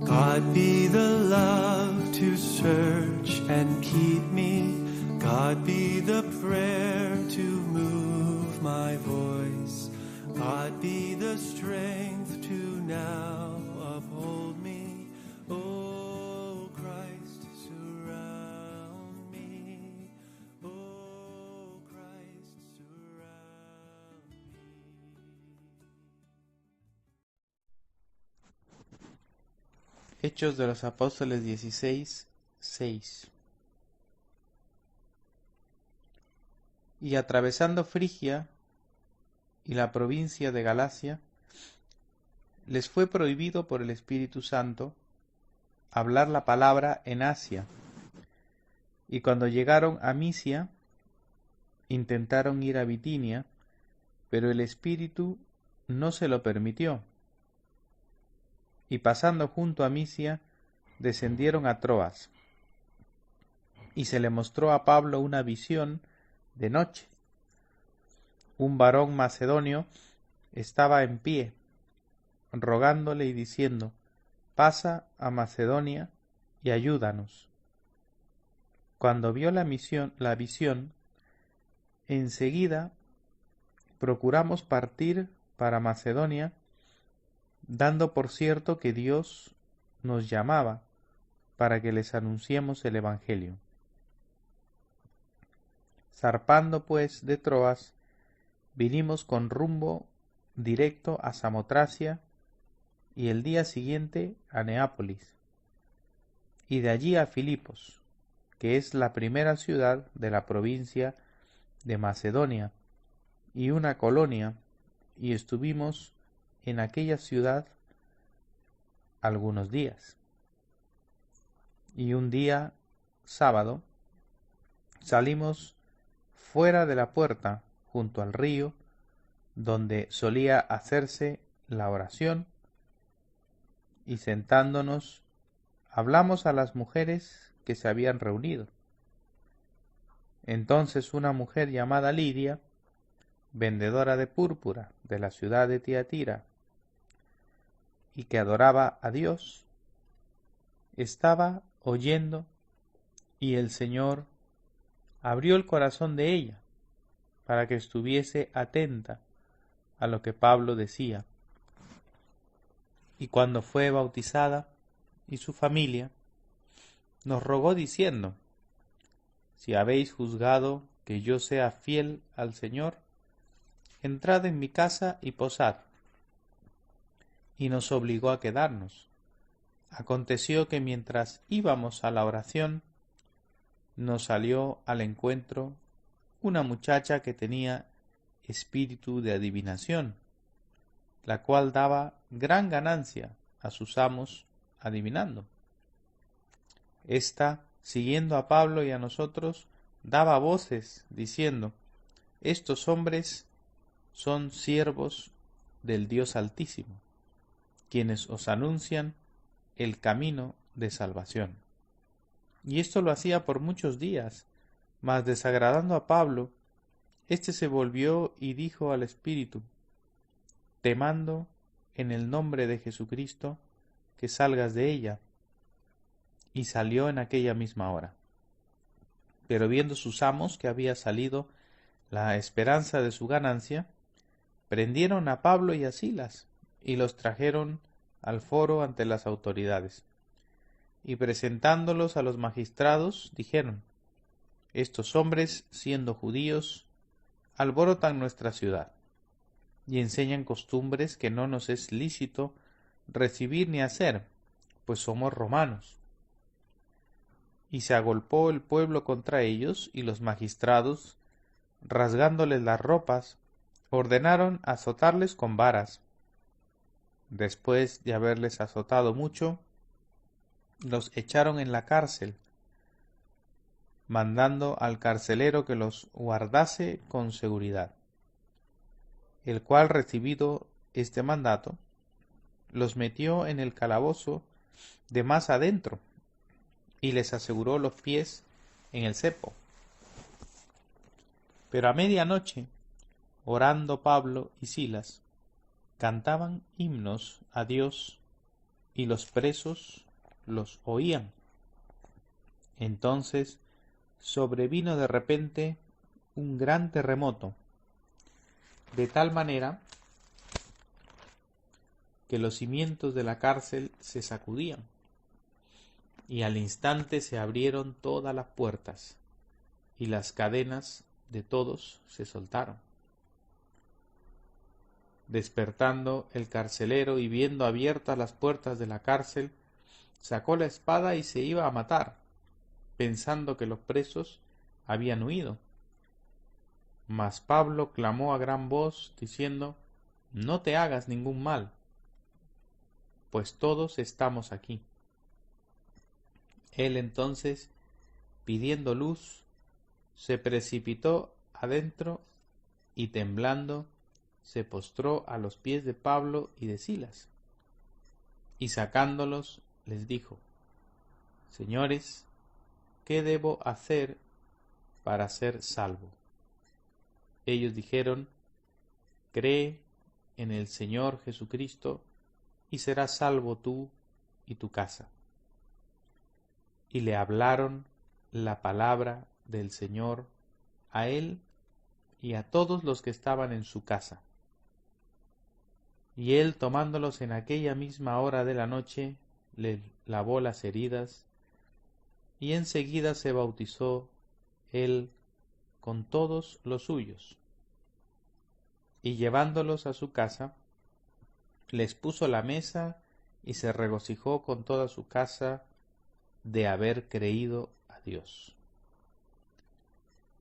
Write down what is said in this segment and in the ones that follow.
God be the love to search and keep me. God be the prayer to move my voice. God be the strength to now uphold me. Oh Christ, surround me. Oh Christ, surround me. Hechos de los Apóstoles 16, 6. Y atravesando Frigia y la provincia de Galacia, les fue prohibido por el Espíritu Santo hablar la palabra en Asia. Y cuando llegaron a Misia, intentaron ir a Bitinia, pero el Espíritu no se lo permitió. Y pasando junto a Misia, descendieron a Troas. Y se le mostró a Pablo una visión de noche. Un varón macedonio estaba en pie, rogándole y diciendo: pasa a Macedonia y ayúdanos. Cuando vio la visión, enseguida procuramos partir para Macedonia, dando por cierto que Dios nos llamaba para que les anunciemos el Evangelio. Zarpando pues de Troas, vinimos con rumbo directo a Samotracia y el día siguiente a Neápolis, y de allí a Filipos, que es la primera ciudad de la provincia de Macedonia y una colonia, y estuvimos en aquella ciudad algunos días. Y un día, sábado, salimos fuera de la puerta, junto al río, donde solía hacerse la oración, y sentándonos, hablamos a las mujeres que se habían reunido. Entonces una mujer llamada Lidia, vendedora de púrpura de la ciudad de Tiatira, y que adoraba a Dios, estaba oyendo, y el Señor abrió el corazón de ella para que estuviese atenta a lo que Pablo decía. Y cuando fue bautizada y su familia, nos rogó diciendo: si habéis juzgado que yo sea fiel al Señor, entrad en mi casa y posad. Y nos obligó a quedarnos. Aconteció que mientras íbamos a la oración, nos salió al encuentro una muchacha que tenía espíritu de adivinación, la cual daba gran ganancia a sus amos adivinando. Esta, siguiendo a Pablo y a nosotros, daba voces diciendo: estos hombres son siervos del Dios Altísimo, quienes os anuncian el camino de salvación. Y esto lo hacía por muchos días, mas desagradando a Pablo, éste se volvió y dijo al Espíritu: te mando en el nombre de Jesucristo que salgas de ella. Y salió en aquella misma hora. Pero viendo sus amos que había salido la esperanza de su ganancia, prendieron a Pablo y a Silas, y los trajeron al foro ante las autoridades. Y presentándolos a los magistrados, dijeron: estos hombres, siendo judíos, alborotan nuestra ciudad, y enseñan costumbres que no nos es lícito recibir ni hacer, pues somos romanos. Y se agolpó el pueblo contra ellos, y los magistrados, rasgándoles las ropas, ordenaron azotarles con varas. Después de haberles azotado mucho, los echaron en la cárcel, mandando al carcelero que los guardase con seguridad, el cual, recibido este mandato, los metió en el calabozo de más adentro, y les aseguró los pies en el cepo. Pero a medianoche, orando Pablo y Silas, cantaban himnos a Dios, y los presos los oían. Entonces sobrevino de repente un gran terremoto, de tal manera que los cimientos de la cárcel se sacudían, y al instante se abrieron todas las puertas, y las cadenas de todos se soltaron. Despertando el carcelero y viendo abiertas las puertas de la cárcel, sacó la espada y se iba a matar, pensando que los presos habían huido. Mas Pablo clamó a gran voz, diciendo: No te hagas ningún mal, pues todos estamos aquí. Él entonces, pidiendo luz, se precipitó adentro y temblando se postró a los pies de Pablo y de Silas, y sacándolos les dijo: Señores, ¿qué debo hacer para ser salvo? Ellos dijeron: Cree en el Señor Jesucristo y serás salvo tú y tu casa. Y le hablaron la palabra del Señor a él y a todos los que estaban en su casa. Y él, tomándolos en aquella misma hora de la noche, les lavó las heridas, y enseguida se bautizó él con todos los suyos. Y llevándolos a su casa, les puso la mesa y se regocijó con toda su casa de haber creído a Dios.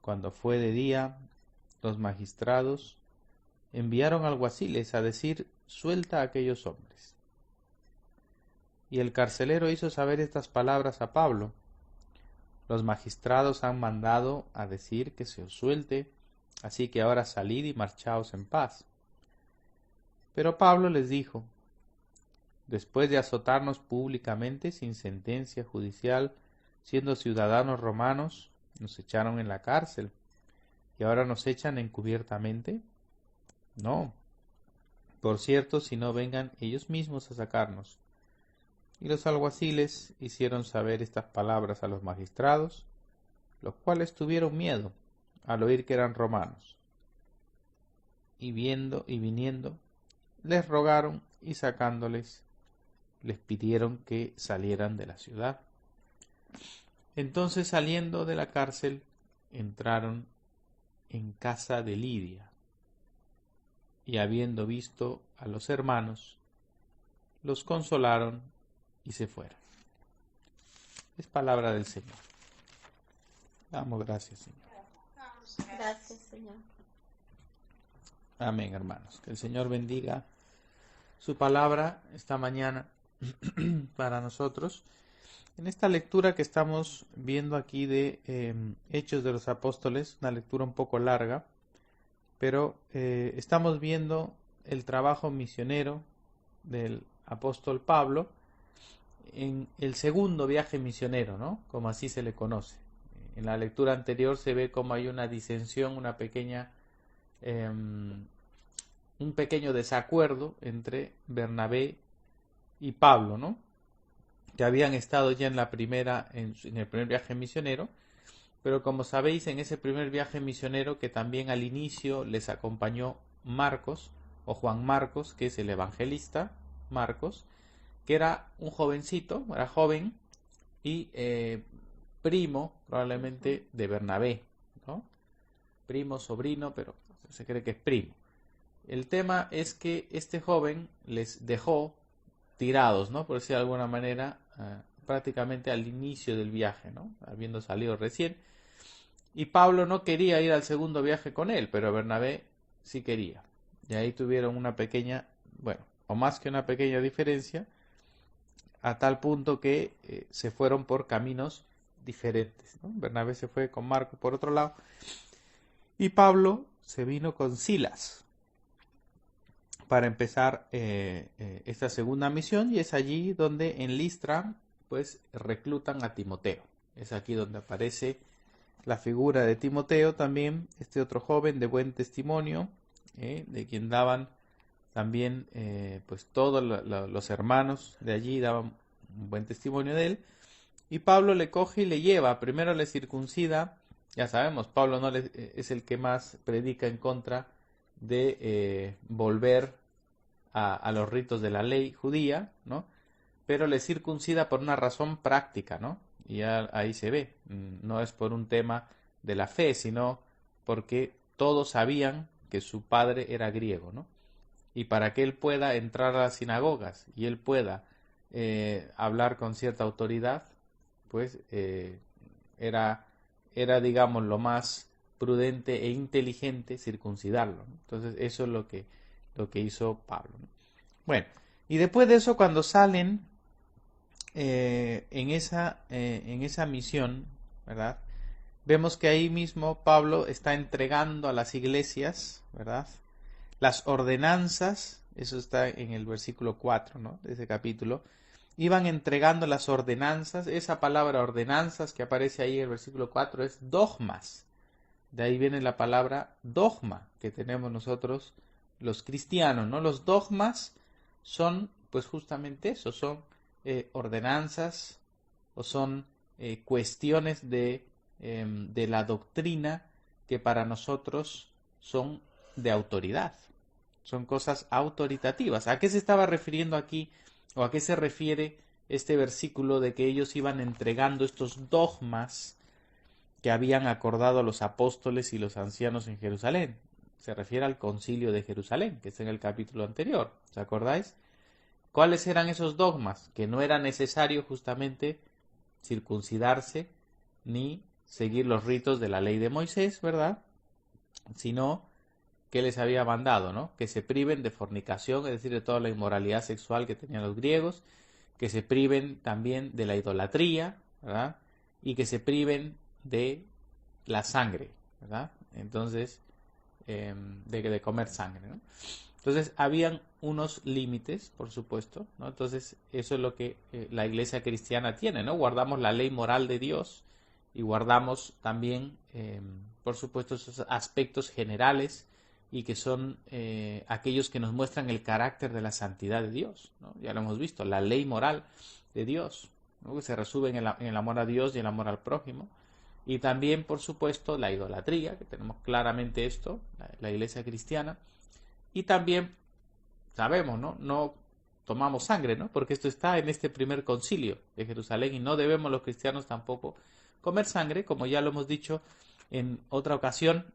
Cuando fue de día, los magistrados enviaron alguaciles a decir: Suelta a aquellos hombres. Y el carcelero hizo saber estas palabras a Pablo: Los magistrados han mandado a decir que se os suelte, así que ahora salid y marchaos en paz. Pero Pablo les dijo: Después de azotarnos públicamente sin sentencia judicial, siendo ciudadanos romanos, nos echaron en la cárcel, y ahora nos echan encubiertamente. No, por cierto, si no vengan ellos mismos a sacarnos. Y los alguaciles hicieron saber estas palabras a los magistrados, los cuales tuvieron miedo al oír que eran romanos. Y viendo y viniendo, les rogaron, y sacándoles, les pidieron que salieran de la ciudad. Entonces, saliendo de la cárcel, entraron en casa de Lidia, y habiendo visto a los hermanos, los consolaron y se fueron. Es palabra del Señor. Damos gracias, Señor. Gracias, Señor. Amén, hermanos. Que el Señor bendiga su palabra esta mañana para nosotros. En esta lectura que estamos viendo aquí de Hechos de los Apóstoles, una lectura un poco larga, pero estamos viendo el trabajo misionero del apóstol Pablo en el segundo viaje misionero, ¿no? Como así se le conoce. En la lectura anterior se ve como hay una disensión, un pequeño desacuerdo entre Bernabé y Pablo, ¿no? Que habían estado ya en el primer viaje misionero, pero como sabéis, en ese primer viaje misionero, que también al inicio les acompañó Marcos, o Juan Marcos, que es el evangelista Marcos, que era un jovencito, era joven, y primo probablemente de Bernabé, ¿no? Primo, sobrino, pero se cree que es primo. El tema es que este joven les dejó tirados, ¿no? Por decir de alguna manera, prácticamente al inicio del viaje, ¿no? Habiendo salido recién. Y Pablo no quería ir al segundo viaje con él, pero Bernabé sí quería. Y ahí tuvieron una pequeña, bueno, o más que una pequeña diferencia, a tal punto que se fueron por caminos diferentes, ¿no? Bernabé se fue con Marcos por otro lado, y Pablo se vino con Silas para empezar esta segunda misión, y es allí donde en Listra pues reclutan a Timoteo. Es aquí donde aparece la figura de Timoteo también, este otro joven de buen testimonio, de quien daban también pues todos los hermanos de allí daban un buen testimonio de él. Y Pablo le coge y le lleva, primero le circuncida. Ya sabemos, Pablo no es el que más predica en contra de volver a los ritos de la ley judía, ¿no? Pero le circuncida por una razón práctica, ¿no? Y ya ahí se ve, no es por un tema de la fe, sino porque todos sabían que su padre era griego, ¿no? Y para que él pueda entrar a las sinagogas y él pueda hablar con cierta autoridad, pues era, digamos, lo más prudente e inteligente circuncidarlo, ¿no? Entonces eso es lo que hizo Pablo, ¿no? Bueno, y después de eso, cuando salen en esa misión, ¿verdad? Vemos que ahí mismo Pablo está entregando a las iglesias, ¿verdad? Las ordenanzas, eso está en el versículo 4, ¿no? De ese capítulo. Iban entregando las ordenanzas. Esa palabra ordenanzas que aparece ahí en el versículo 4 es dogmas. De ahí viene la palabra dogma que tenemos nosotros los cristianos, ¿no? Los dogmas son, pues justamente eso, son ordenanzas o son cuestiones de la doctrina que para nosotros son de autoridad. Son cosas autoritativas. ¿A qué se estaba refiriendo aquí o a qué se refiere este versículo de que ellos iban entregando estos dogmas que habían acordado los apóstoles y los ancianos en Jerusalén? Se refiere al concilio de Jerusalén, que está en el capítulo anterior. ¿Os acordáis? ¿Cuáles eran esos dogmas? Que no era necesario justamente circuncidarse ni seguir los ritos de la ley de Moisés, ¿verdad? Sino que les había mandado, ¿no? Que se priven de fornicación, es decir, de toda la inmoralidad sexual que tenían los griegos, que se priven también de la idolatría, ¿verdad? Y que se priven de la sangre, ¿verdad? Entonces, de comer sangre, ¿no? Entonces, habían unos límites, por supuesto, ¿no? Entonces, eso es lo que la iglesia cristiana tiene, ¿no? Guardamos la ley moral de Dios y guardamos también, por supuesto, esos aspectos generales y que son aquellos que nos muestran el carácter de la santidad de Dios, ¿no? Ya lo hemos visto, la ley moral de Dios, ¿no? Que se resume en el amor a Dios y el amor al prójimo. Y también, por supuesto, la idolatría, que tenemos claramente esto, la iglesia cristiana. Y también sabemos, ¿no? No tomamos sangre, ¿no? Porque esto está en este primer concilio de Jerusalén y no debemos los cristianos tampoco comer sangre, como ya lo hemos dicho en otra ocasión,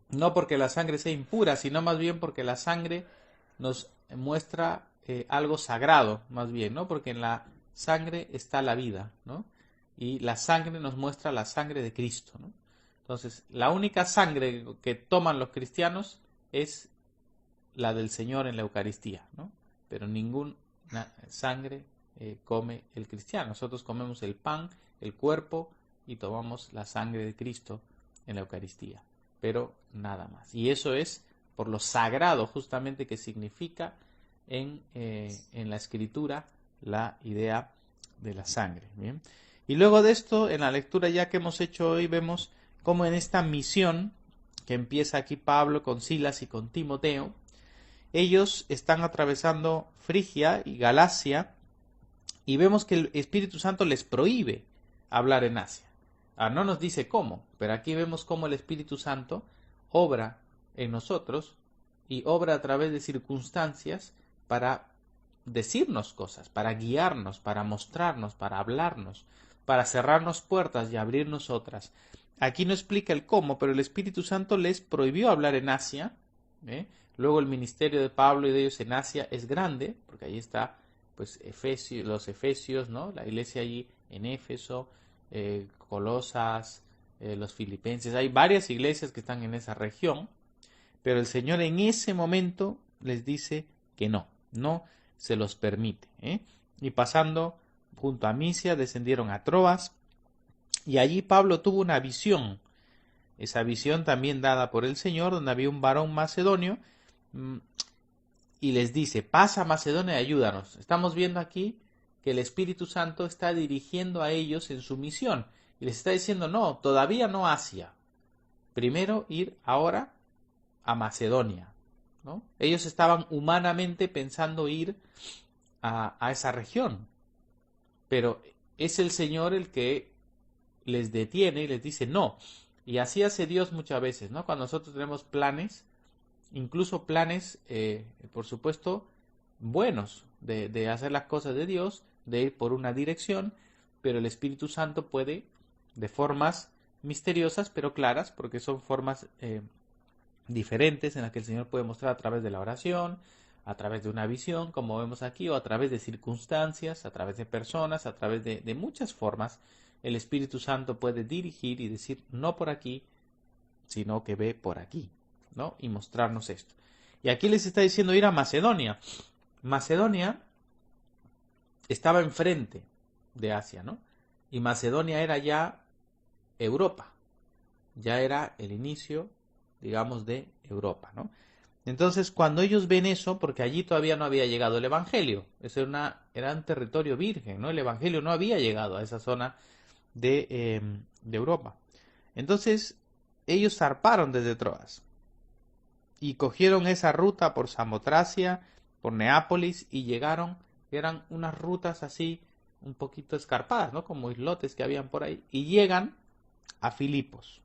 no porque la sangre sea impura, sino más bien porque la sangre nos muestra algo sagrado, más bien, ¿no? Porque en la sangre está la vida, ¿no? Y la sangre nos muestra la sangre de Cristo, ¿no? Entonces, la única sangre que toman los cristianos es la del Señor en la Eucaristía, ¿no? Pero ninguna sangre come el cristiano. Nosotros comemos el pan, el cuerpo y tomamos la sangre de Cristo en la Eucaristía, pero nada más. Y eso es por lo sagrado justamente que significa en la Escritura la idea de la sangre. ¿Bien? Y luego de esto, en la lectura ya que hemos hecho hoy, vemos cómo en esta misión que empieza aquí Pablo con Silas y con Timoteo, ellos están atravesando Frigia y Galacia y vemos que el Espíritu Santo les prohíbe hablar en Asia. No nos dice cómo, pero aquí vemos cómo el Espíritu Santo obra en nosotros y obra a través de circunstancias para decirnos cosas, para guiarnos, para mostrarnos, para hablarnos, para cerrarnos puertas y abrirnos otras. Aquí no explica el cómo, pero el Espíritu Santo les prohibió hablar en Asia. Luego el ministerio de Pablo y de ellos en Asia es grande, porque ahí está pues los Efesios, ¿no? La iglesia allí en Éfeso, Colosas, los Filipenses. Hay varias iglesias que están en esa región, pero el Señor en ese momento les dice que no se los permite. Y pasando junto a Misia, descendieron a Troas, y allí Pablo tuvo una visión. Esa visión también dada por el Señor, donde había un varón macedonio, y les dice, pasa a Macedonia y ayúdanos. Estamos viendo aquí que el Espíritu Santo está dirigiendo a ellos en su misión, y les está diciendo, no, todavía no Asia. Primero ir ahora a Macedonia. ¿no? Ellos estaban humanamente pensando ir a esa región, pero es el Señor el que les detiene y les dice no. Y así hace Dios muchas veces, ¿no? Cuando nosotros tenemos planes, incluso planes, por supuesto, buenos de hacer las cosas de Dios, de ir por una dirección, pero el Espíritu Santo puede, de formas misteriosas, pero claras, porque son formas diferentes en las que el Señor puede mostrar a través de la oración, a través de una visión, como vemos aquí, o a través de circunstancias, a través de personas, a través de muchas formas, el Espíritu Santo puede dirigir y decir no por aquí, sino que ve por aquí, ¿no? Y mostrarnos esto. Y aquí les está diciendo ir a Macedonia. Macedonia estaba enfrente de Asia, ¿no? Y Macedonia era ya Europa, ya era el inicio, digamos, de Europa, ¿no? Entonces, cuando ellos ven eso, porque allí todavía no había llegado el Evangelio, eso era un territorio virgen, ¿no? El Evangelio no había llegado a esa zona de Europa. Entonces, ellos zarparon desde Troas y cogieron esa ruta por Samotracia, por Neápolis y llegaron, eran unas rutas así un poquito escarpadas, ¿no? Como islotes que habían por ahí, y llegan a Filipos.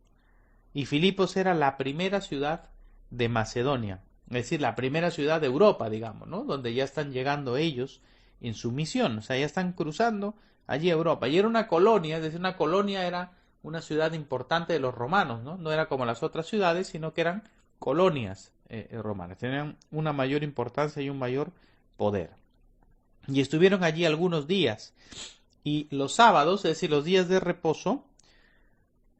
Y Filipos era la primera ciudad de Macedonia, es decir, la primera ciudad de Europa, digamos, ¿no? Donde ya están llegando ellos en su misión, o sea, ya están cruzando allí a Europa. Y era una colonia, es decir, una colonia era una ciudad importante de los romanos, ¿no? No era como las otras ciudades, sino que eran colonias romanas, tenían una mayor importancia y un mayor poder. Y estuvieron allí algunos días. Y los sábados, es decir, los días de reposo,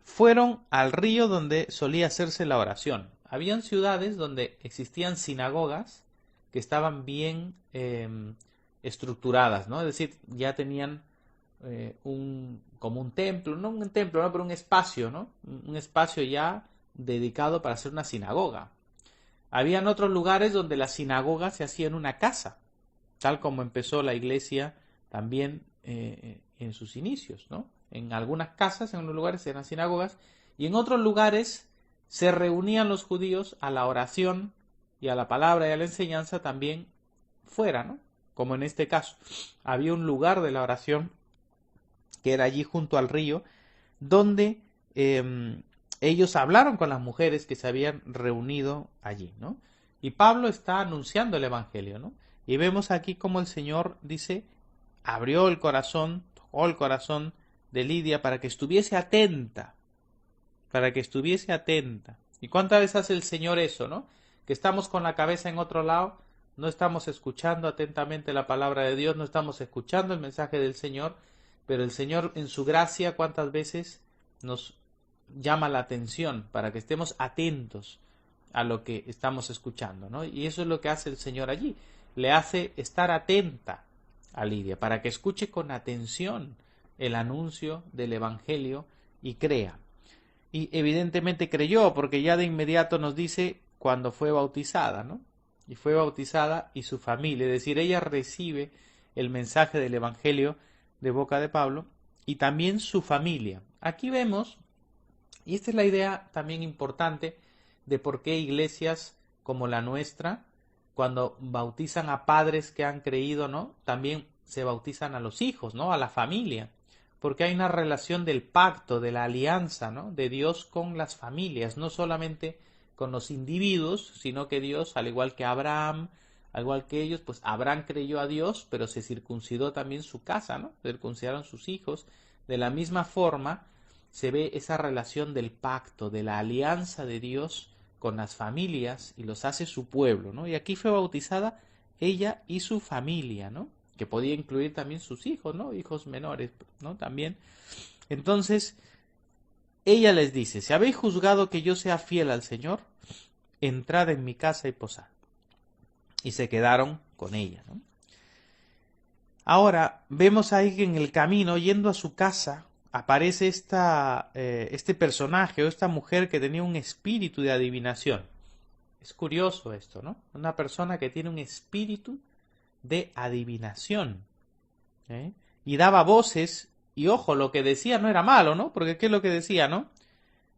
fueron al río donde solía hacerse la oración. Habían ciudades donde existían sinagogas que estaban bien estructuradas, ¿no? Es decir, ya tenían como un templo, no un templo, ¿no? Pero un espacio, ¿no? Un espacio ya dedicado para hacer una sinagoga. Habían otros lugares donde la sinagoga se hacía en una casa, tal como empezó la iglesia también en sus inicios, ¿no? En algunas casas, en unos lugares eran sinagogas, y en otros lugares se reunían los judíos a la oración y a la palabra y a la enseñanza también fuera, ¿no? Como en este caso. Había un lugar de la oración que era allí junto al río, donde ellos hablaron con las mujeres que se habían reunido allí, ¿no? Y Pablo está anunciando el Evangelio, ¿no? Y vemos aquí como el Señor dice, abrió el corazón, tocó el corazón de Lidia para que estuviese atenta, ¿Y cuántas veces hace el Señor eso, no? Que estamos con la cabeza en otro lado, no estamos escuchando atentamente la palabra de Dios, no estamos escuchando el mensaje del Señor, pero el Señor en su gracia cuántas veces nos llama la atención para que estemos atentos a lo que estamos escuchando, ¿no? Y eso es lo que hace el Señor allí, le hace estar atenta a Lidia para que escuche con atención el anuncio del Evangelio y crea. Y evidentemente creyó, porque ya de inmediato nos dice cuando fue bautizada, ¿no? Y fue bautizada y su familia, es decir, ella recibe el mensaje del Evangelio de boca de Pablo y también su familia. Aquí vemos, y esta es la idea también importante de por qué iglesias como la nuestra, cuando bautizan a padres que han creído, ¿no? También se bautizan a los hijos, ¿no? A la familia. Porque hay una relación del pacto, de la alianza, ¿no? De Dios con las familias, no solamente con los individuos, sino que Dios, al igual que Abraham, al igual que ellos, pues Abraham creyó a Dios, pero se circuncidó también su casa, ¿no? Se circuncidaron sus hijos. De la misma forma, se ve esa relación del pacto, de la alianza de Dios con las familias y los hace su pueblo, ¿no? Y aquí fue bautizada ella y su familia, ¿no? Que podía incluir también sus hijos, ¿no? Hijos menores, ¿no? También. Entonces, ella les dice, si habéis juzgado que yo sea fiel al Señor, entrad en mi casa y posad. Y se quedaron con ella, ¿no? Ahora, vemos ahí que en el camino, yendo a su casa, aparece este personaje o esta mujer que tenía un espíritu de adivinación. Es curioso esto, ¿no? Una persona que tiene un espíritu de adivinación, ¿eh? Y daba voces, y ojo, lo que decía no era malo, ¿no? Porque ¿qué es lo que decía, no?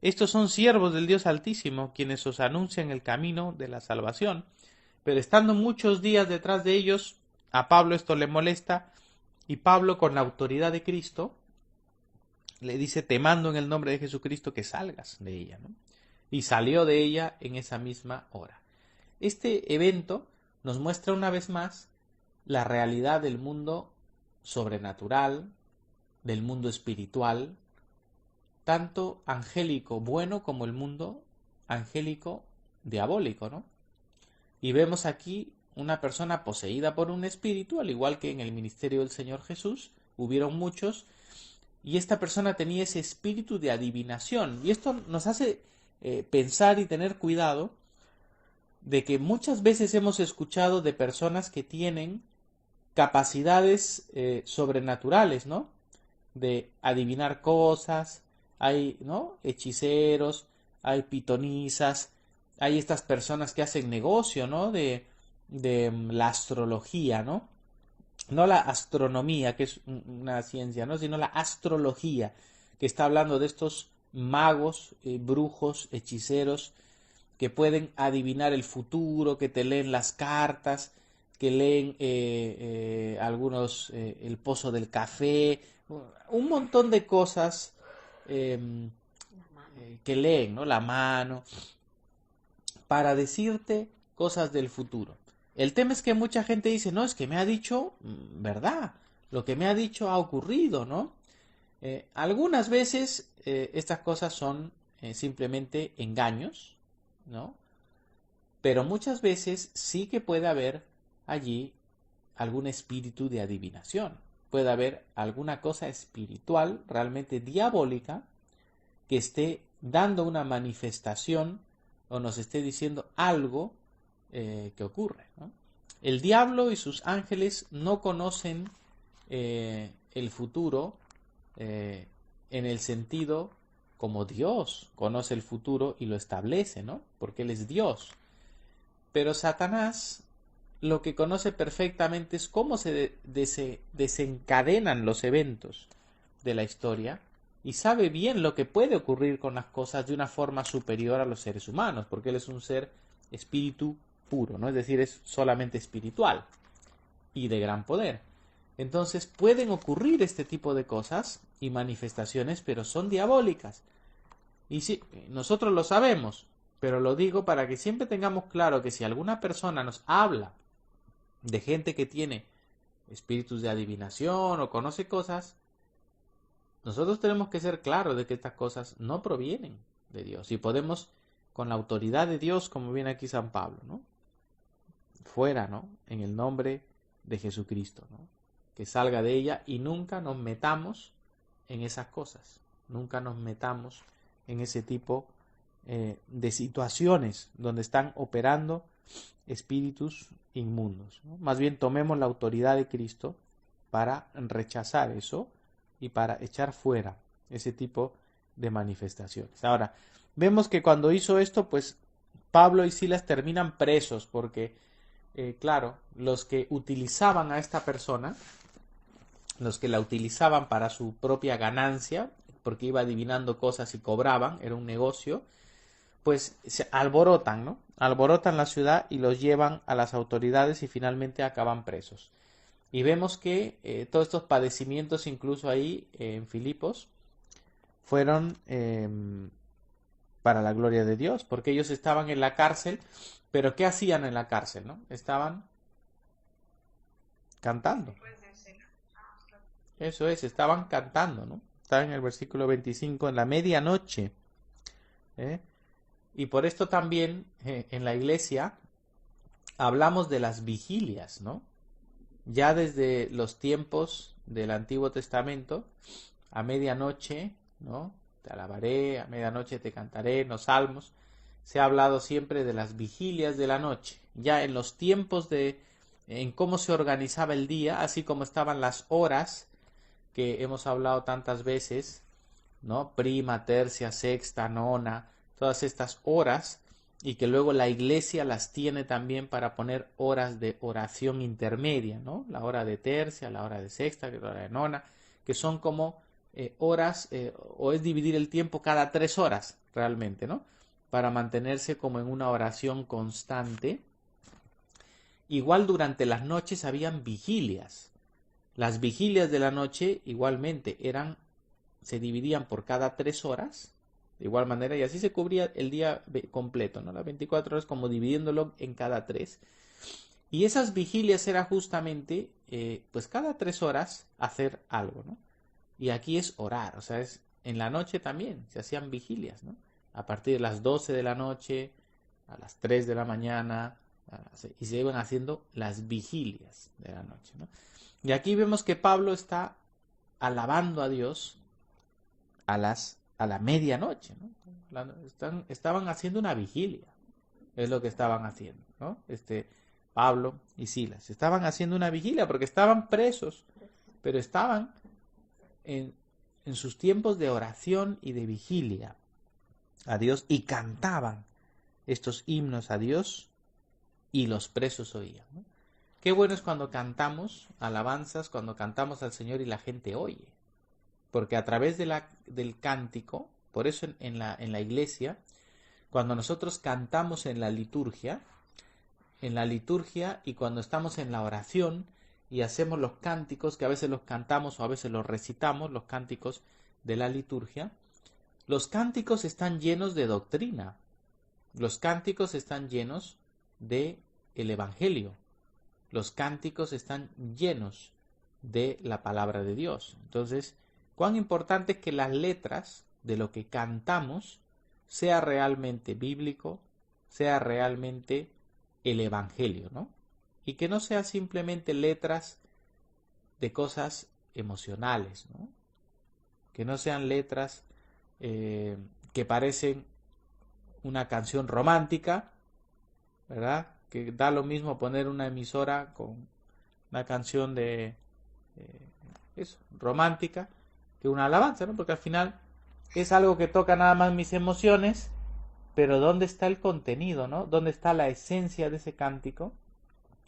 Estos son siervos del Dios Altísimo, quienes os anuncian el camino de la salvación. Pero estando muchos días detrás de ellos, a Pablo esto le molesta, y Pablo, con la autoridad de Cristo, le dice: te mando en el nombre de Jesucristo que salgas de ella, ¿no? Y salió de ella en esa misma hora. Este evento nos muestra una vez más la realidad del mundo sobrenatural, del mundo espiritual, tanto angélico bueno como el mundo angélico diabólico, ¿no? Y vemos aquí una persona poseída por un espíritu, al igual que en el ministerio del Señor Jesús, hubieron muchos, y esta persona tenía ese espíritu de adivinación. Y esto nos hace pensar y tener cuidado de que muchas veces hemos escuchado de personas que tienen capacidades sobrenaturales, ¿no? De adivinar cosas, hay, ¿no?, hechiceros, hay pitonisas, hay estas personas que hacen negocio, ¿no?, de la astrología, ¿no? No la astronomía, que es una ciencia, ¿no?, sino la astrología, que está hablando de estos magos, brujos, hechiceros, que pueden adivinar el futuro, que te leen las cartas, que leen algunos el pozo del café, un montón de cosas que leen, ¿no? La mano, para decirte cosas del futuro. El tema es que mucha gente dice: no, es que me ha dicho verdad, lo que me ha dicho ha ocurrido, ¿no? Algunas veces estas cosas son simplemente engaños, ¿no? Pero muchas veces sí que puede haber allí algún espíritu de adivinación. Puede haber alguna cosa espiritual, realmente diabólica, que esté dando una manifestación o nos esté diciendo algo que ocurre, ¿no? El diablo y sus ángeles no conocen el futuro en el sentido como Dios conoce el futuro y lo establece, ¿no? Porque Él es Dios. Pero Satanás lo que conoce perfectamente es cómo se desencadenan los eventos de la historia, y sabe bien lo que puede ocurrir con las cosas de una forma superior a los seres humanos, porque Él es un ser espíritu puro, ¿no? Es decir, es solamente espiritual y de gran poder. Entonces pueden ocurrir este tipo de cosas y manifestaciones, pero son diabólicas. Y sí, nosotros lo sabemos, pero lo digo para que siempre tengamos claro que si alguna persona nos habla de gente que tiene espíritus de adivinación o conoce cosas, nosotros tenemos que ser claros de que estas cosas no provienen de Dios. Y podemos, con la autoridad de Dios, como viene aquí San Pablo, ¿no?, fuera, ¿no?, en el nombre de Jesucristo, ¿no?, que salga de ella, y nunca nos metamos en esas cosas. Nunca nos metamos en ese tipo de situaciones donde están operando espíritus inmundos, ¿no? Más bien tomemos la autoridad de Cristo para rechazar eso y para echar fuera ese tipo de manifestaciones. Ahora, vemos que cuando hizo esto, pues Pablo y Silas terminan presos porque, claro, los que utilizaban a esta persona, los que la utilizaban para su propia ganancia, porque iba adivinando cosas y cobraban, era un negocio, pues se alborotan, ¿no? Alborotan la ciudad y los llevan a las autoridades y finalmente acaban presos. Y vemos que todos estos padecimientos, incluso ahí en Filipos, fueron para la gloria de Dios, porque ellos estaban en la cárcel, pero ¿qué hacían en la cárcel, no? Estaban cantando. Eso es, estaban cantando, ¿no? Está en el versículo 25, en la medianoche. Y por esto también en la iglesia hablamos de las vigilias, ¿no? Ya desde los tiempos del Antiguo Testamento, a medianoche, ¿no?, te alabaré, a medianoche te cantaré, en los salmos, se ha hablado siempre de las vigilias de la noche. Ya en los tiempos en cómo se organizaba el día, así como estaban las horas que hemos hablado tantas veces, ¿no?, prima, tercia, sexta, nona, todas estas horas, y que luego la iglesia las tiene también para poner horas de oración intermedia, ¿no? La hora de tercia, la hora de sexta, la hora de nona, que son como horas, o es dividir el tiempo cada 3 horas realmente, ¿no? Para mantenerse como en una oración constante Igual durante las noches habían vigilias. Las vigilias de la noche igualmente se dividían por cada 3 horas, de igual manera, y así se cubría el día completo, ¿no? Las 24 horas como dividiéndolo en cada 3. Y esas vigilias era justamente, pues cada 3 horas hacer algo, ¿no? Y aquí es orar, o sea, en la noche también se hacían vigilias, ¿no? A partir de las 12 de la noche, a las 3 de la mañana, y se iban haciendo las vigilias de la noche, ¿no? Y aquí vemos que Pablo está alabando a Dios a la medianoche, ¿no? Estaban haciendo una vigilia, es lo que estaban haciendo, ¿no? Pablo y Silas estaban haciendo una vigilia porque estaban presos, pero estaban en sus tiempos de oración y de vigilia a Dios y cantaban estos himnos a Dios y los presos oían, ¿no? Qué bueno es cuando cantamos alabanzas, cuando cantamos al Señor y la gente oye, porque a través del cántico, por eso en la iglesia, cuando nosotros cantamos en la liturgia y cuando estamos en la oración y hacemos los cánticos, que a veces los cantamos o a veces los recitamos, los cánticos de la liturgia, los cánticos están llenos de doctrina, los cánticos están llenos de el Evangelio, los cánticos están llenos de la palabra de Dios. Entonces, cuán importante es que las letras de lo que cantamos sea realmente bíblico, sea realmente el Evangelio, ¿no? Y que no sea simplemente letras de cosas emocionales, ¿no? Que no sean letras que parecen una canción romántica, ¿verdad? Que da lo mismo poner una emisora con una canción romántica que una alabanza, ¿no? Porque al final es algo que toca nada más mis emociones, pero ¿dónde está el contenido, no? ¿Dónde está la esencia de ese cántico?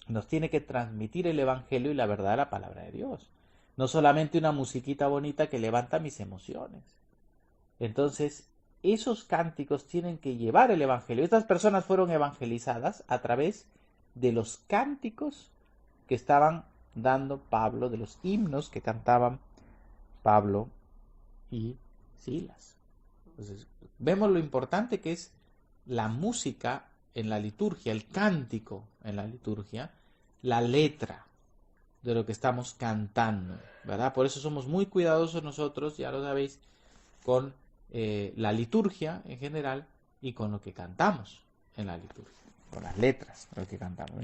Nos tiene que transmitir el Evangelio y la verdad de la palabra de Dios. No solamente una musiquita bonita que levanta mis emociones. Entonces, esos cánticos tienen que llevar el Evangelio. Estas personas fueron evangelizadas a través de los cánticos que estaban dando Pablo, de los himnos que cantaban Pablo y Silas. Entonces, vemos lo importante que es la música en la liturgia, el cántico en la liturgia, la letra de lo que estamos cantando, ¿verdad? Por eso somos muy cuidadosos nosotros, ya lo sabéis, con la liturgia en general y con lo que cantamos en la liturgia, con las letras de lo que cantamos.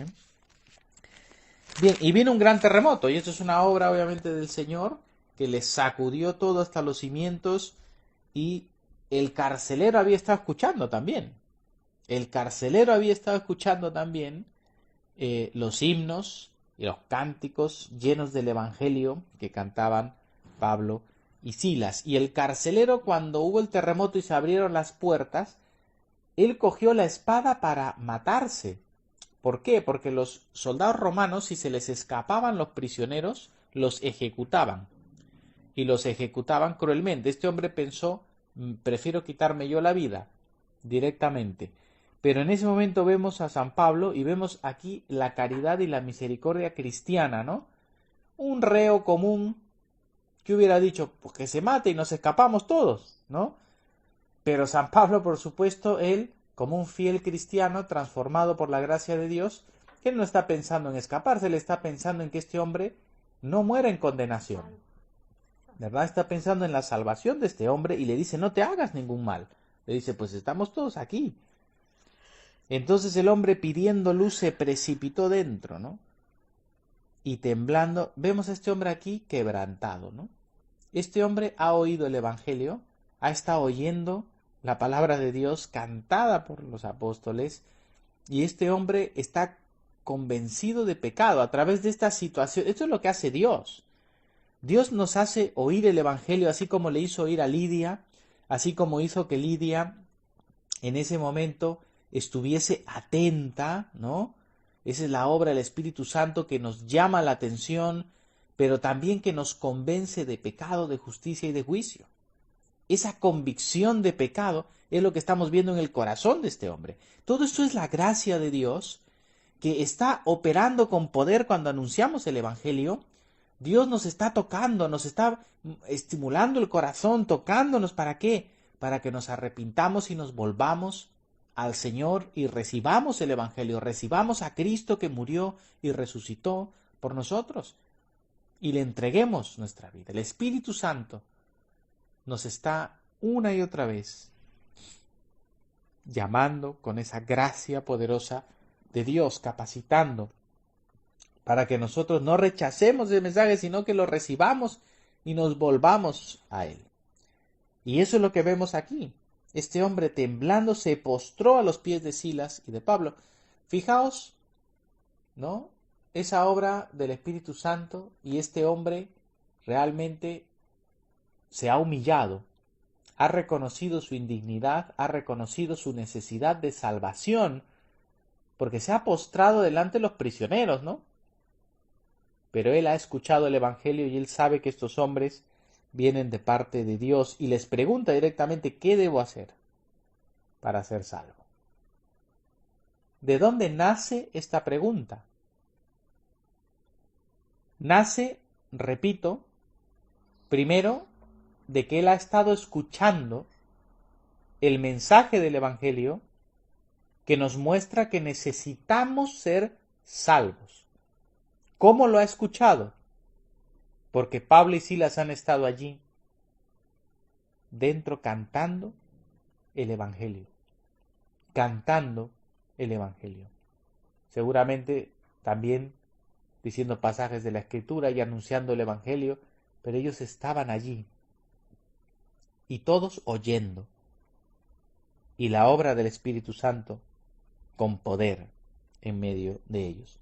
Bien, y vino un gran terremoto, y esto es una obra obviamente del Señor, que les sacudió todo hasta los cimientos, y el carcelero había estado escuchando también. El carcelero había estado escuchando también los himnos y los cánticos llenos del Evangelio que cantaban Pablo y Silas. Y el carcelero, cuando hubo el terremoto y se abrieron las puertas, él cogió la espada para matarse. ¿Por qué? Porque los soldados romanos, si se les escapaban los prisioneros, los ejecutaban. Y los ejecutaban cruelmente. Este hombre pensó, prefiero quitarme yo la vida directamente. Pero en ese momento vemos a San Pablo y vemos aquí la caridad y la misericordia cristiana, ¿no? Un reo común que hubiera dicho, pues que se mate y nos escapamos todos, ¿no? Pero San Pablo, por supuesto, él, como un fiel cristiano transformado por la gracia de Dios, él no está pensando en escaparse, él está pensando en que este hombre no muera en condenación, ¿verdad? Está pensando en la salvación de este hombre y le dice, no te hagas ningún mal. Le dice, pues estamos todos aquí. Entonces el hombre, pidiendo luz, se precipitó dentro, ¿no? Y temblando, vemos a este hombre aquí quebrantado, ¿no? Este hombre ha oído el Evangelio, ha estado oyendo la palabra de Dios cantada por los apóstoles, y este hombre está convencido de pecado a través de esta situación. Esto es lo que hace Dios. Dios nos hace oír el Evangelio, así como le hizo oír a Lidia, así como hizo que Lidia en ese momento estuviese atenta, ¿no? Esa es la obra del Espíritu Santo que nos llama la atención, pero también que nos convence de pecado, de justicia y de juicio. Esa convicción de pecado es lo que estamos viendo en el corazón de este hombre. Todo esto es la gracia de Dios que está operando con poder cuando anunciamos el Evangelio. Dios nos está tocando, nos está estimulando el corazón, tocándonos. ¿Para qué? Para que nos arrepintamos y nos volvamos al Señor y recibamos el Evangelio, recibamos a Cristo que murió y resucitó por nosotros y le entreguemos nuestra vida. El Espíritu Santo nos está una y otra vez llamando con esa gracia poderosa de Dios, capacitando para que nosotros no rechacemos el mensaje, sino que lo recibamos y nos volvamos a Él. Y eso es lo que vemos aquí. Este hombre temblando se postró a los pies de Silas y de Pablo. Fijaos, ¿no? Esa obra del Espíritu Santo, y este hombre realmente se ha humillado, ha reconocido su indignidad, ha reconocido su necesidad de salvación, porque se ha postrado delante de los prisioneros, ¿no? Pero él ha escuchado el Evangelio y él sabe que estos hombres vienen de parte de Dios y les pregunta directamente: ¿qué debo hacer para ser salvo? ¿De dónde nace esta pregunta? Nace, repito, primero de que él ha estado escuchando el mensaje del Evangelio que nos muestra que necesitamos ser salvos. ¿Cómo lo ha escuchado? Porque Pablo y Silas han estado allí dentro cantando el Evangelio. Cantando el Evangelio. Seguramente también diciendo pasajes de la Escritura y anunciando el Evangelio, pero ellos estaban allí y todos oyendo. Y la obra del Espíritu Santo con poder en medio de ellos.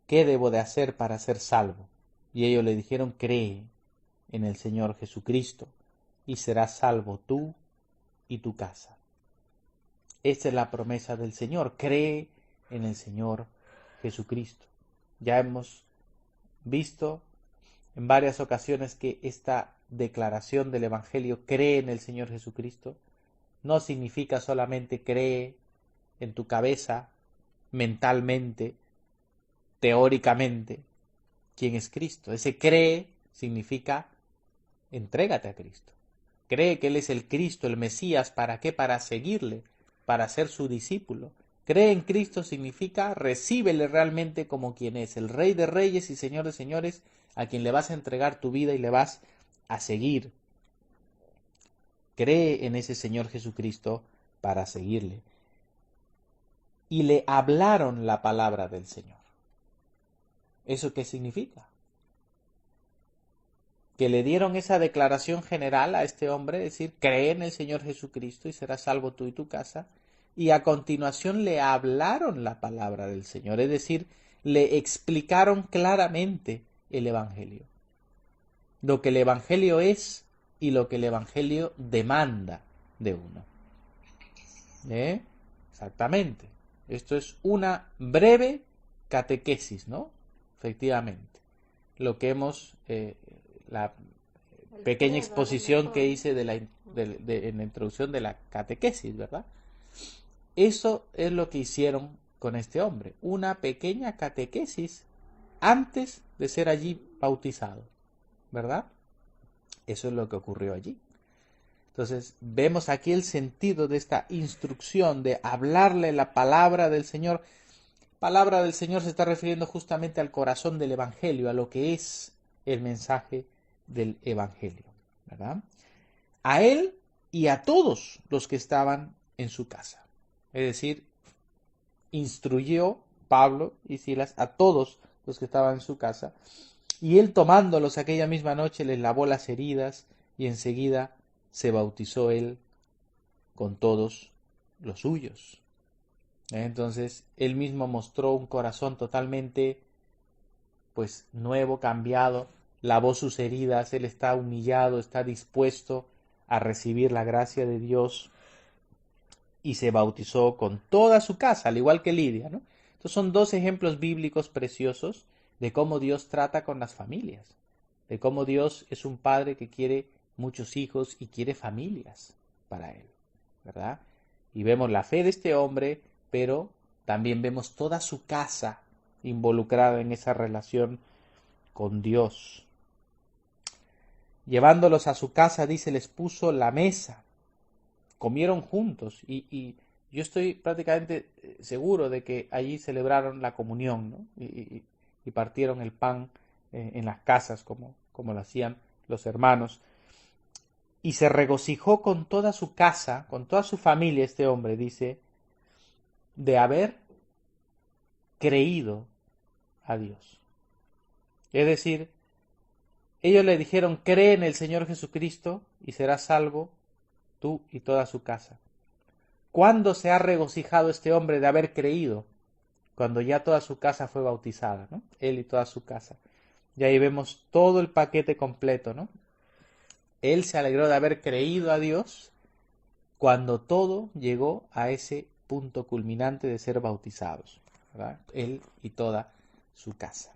¿Qué debo de hacer para ser salvo? Y ellos le dijeron: cree en el Señor Jesucristo y serás salvo tú y tu casa. Esta es la promesa del Señor: cree en el Señor Jesucristo. Ya hemos visto en varias ocasiones que esta declaración del Evangelio, cree en el Señor Jesucristo, no significa solamente cree en tu cabeza, mentalmente, teóricamente, quién es Cristo. Ese cree significa entrégate a Cristo. Cree que Él es el Cristo, el Mesías. ¿Para qué? Para seguirle, para ser su discípulo. Cree en Cristo significa recíbele realmente como quien es, el Rey de Reyes y Señor de Señores, a quien le vas a entregar tu vida y le vas a seguir. Cree en ese Señor Jesucristo para seguirle. Y le hablaron la palabra del Señor. ¿Eso qué significa? Que le dieron esa declaración general a este hombre, es decir, cree en el Señor Jesucristo y serás salvo tú y tu casa, y a continuación le hablaron la palabra del Señor, es decir, le explicaron claramente el Evangelio, lo que el Evangelio es y lo que el Evangelio demanda de uno. Exactamente. Esto es una breve catequesis, ¿no? Efectivamente. Lo que hemos... la pequeña exposición que hice en la introducción de la catequesis, ¿verdad? Eso es lo que hicieron con este hombre. Una pequeña catequesis antes de ser allí bautizado, ¿verdad? Eso es lo que ocurrió allí. Entonces, vemos aquí el sentido de esta instrucción de hablarle la palabra del Señor. Palabra del Señor se está refiriendo justamente al corazón del Evangelio, a lo que es el mensaje del Evangelio, ¿verdad? A él y a todos los que estaban en su casa. Es decir, instruyó Pablo y Silas a todos los que estaban en su casa, y él, tomándolos aquella misma noche, les lavó las heridas y enseguida se bautizó él con todos los suyos. Entonces él mismo mostró un corazón totalmente pues nuevo, cambiado, lavó sus heridas, él está humillado, está dispuesto a recibir la gracia de Dios y se bautizó con toda su casa, al igual que Lidia, ¿no? Estos son dos ejemplos bíblicos preciosos de cómo Dios trata con las familias, de cómo Dios es un padre que quiere muchos hijos y quiere familias para él, ¿verdad? Y vemos la fe de este hombre, pero también vemos toda su casa involucrada en esa relación con Dios. Llevándolos a su casa, dice, les puso la mesa, comieron juntos y yo estoy prácticamente seguro de que allí celebraron la comunión, ¿no? Y partieron el pan en las casas como lo hacían los hermanos. Y se regocijó con toda su casa, con toda su familia, este hombre, dice, de haber creído a Dios. Es decir, ellos le dijeron, cree en el Señor Jesucristo y serás salvo tú y toda su casa. ¿Cuándo se ha regocijado este hombre de haber creído? Cuando ya toda su casa fue bautizada, ¿no? Él y toda su casa. Y ahí vemos todo el paquete completo, ¿no? Él se alegró de haber creído a Dios cuando todo llegó a ese punto culminante de ser bautizados, ¿verdad? Él y toda su casa.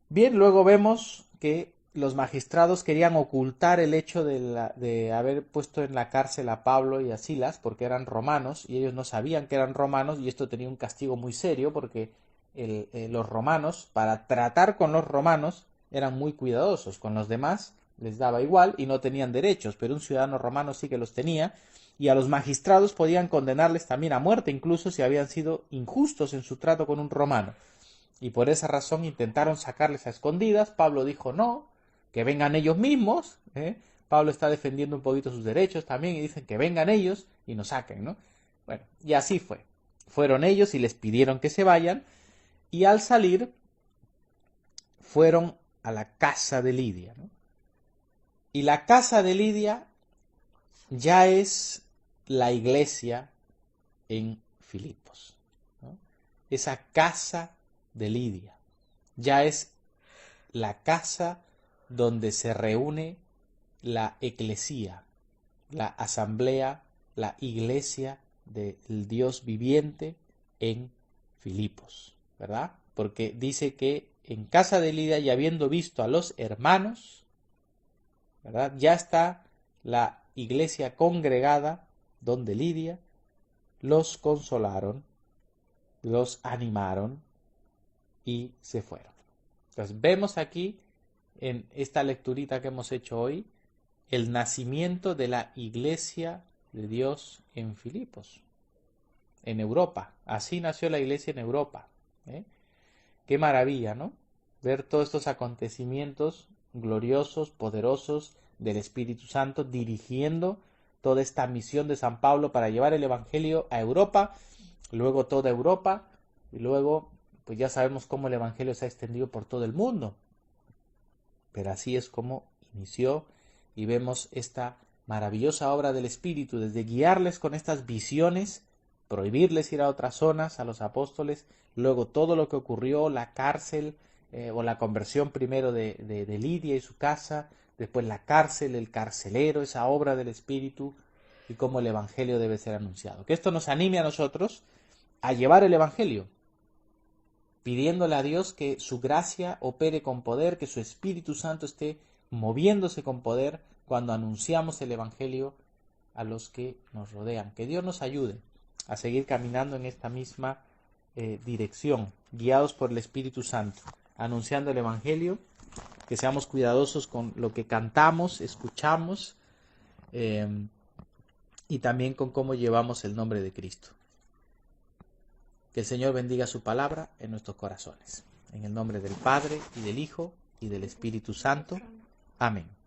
Bien, luego vemos que los magistrados querían ocultar el hecho de haber puesto en la cárcel a Pablo y a Silas porque eran romanos y ellos no sabían que eran romanos y esto tenía un castigo muy serio porque los romanos, para tratar con los romanos, eran muy cuidadosos. Con los demás les daba igual y no tenían derechos, pero un ciudadano romano sí que los tenía y a los magistrados podían condenarles también a muerte, incluso si habían sido injustos en su trato con un romano. Y por esa razón intentaron sacarles a escondidas. Pablo dijo no, que vengan ellos mismos. Pablo está defendiendo un poquito sus derechos también y dicen que vengan ellos y nos saquen, ¿no? Bueno, y así fue. Fueron ellos y les pidieron que se vayan y al salir fueron a la casa de Lidia, ¿no? Y la casa de Lidia ya es la iglesia en Filipos, ¿no? Esa casa de Lidia ya es la casa donde se reúne la eclesía, la asamblea, la iglesia del Dios viviente en Filipos, ¿verdad? Porque dice que en casa de Lidia, y habiendo visto a los hermanos, ¿verdad? Ya está la iglesia congregada donde Lidia, los consolaron, los animaron y se fueron. Entonces vemos aquí en esta lecturita que hemos hecho hoy el nacimiento de la iglesia de Dios en Filipos, en Europa. Así nació la iglesia en Europa. Qué maravilla, ¿no? Ver todos estos acontecimientos gloriosos, poderosos del Espíritu Santo dirigiendo toda esta misión de San Pablo para llevar el Evangelio a Europa, luego toda Europa y luego pues ya sabemos cómo el Evangelio se ha extendido por todo el mundo. Pero así es como inició y vemos esta maravillosa obra del Espíritu, desde guiarles con estas visiones, prohibirles ir a otras zonas, a los apóstoles, luego todo lo que ocurrió, la cárcel o la conversión primero de Lidia y su casa, después la cárcel, el carcelero, esa obra del Espíritu y cómo el Evangelio debe ser anunciado. Que esto nos anime a nosotros a llevar el Evangelio, pidiéndole a Dios que su gracia opere con poder, que su Espíritu Santo esté moviéndose con poder cuando anunciamos el Evangelio a los que nos rodean. Que Dios nos ayude a seguir caminando en esta misma dirección, guiados por el Espíritu Santo, anunciando el Evangelio, que seamos cuidadosos con lo que cantamos, escuchamos y también con cómo llevamos el nombre de Cristo. Que el Señor bendiga su palabra en nuestros corazones. En el nombre del Padre, y del Hijo, y del Espíritu Santo. Amén.